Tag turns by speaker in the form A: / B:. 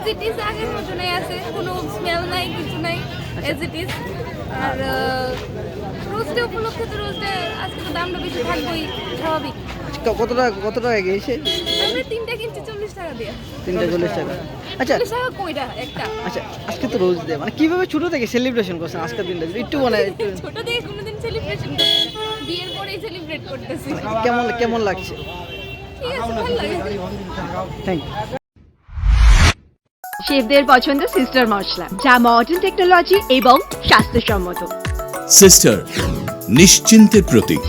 A: As it is আগের মতনই আছে, কোনো স্মেল নাই, কিছু নাই, এজ ইট ইজ। আর রোজডে উপলক্ষে তো রোজডে আজকে তো দামটা বেশি থাকবেই, স্বাভাবিক।
B: কত টাকা গিয়েছে?
A: আমরা তিনটা কিনছি 40 টাকা দিয়ে।
B: 340 টাকা। আচ্ছা
A: 40 টাকা কইটা একটা।
B: আচ্ছা, আজকে তো রোজ ডে, মানে কিভাবে ছোট থেকে সেলিব্রেশন করছেন আজকের দিনটা একটু মানে
A: ছোট থেকে কোনোদিন সেলিব্রেশন করতে না, বিয়ের পরেই সেলিব্রেট করতেছি।
B: কেমন লাগছে?
A: ঠিক আছে, ভালো লাগে।
B: Thank you.
C: শেফদের পছন্দ সিস্টার মশলা, যা মডার্ন টেকনোলজি এবং স্বাস্থ্যসম্মত।
D: সিস্টার নিশ্চিন্তের প্রতীক।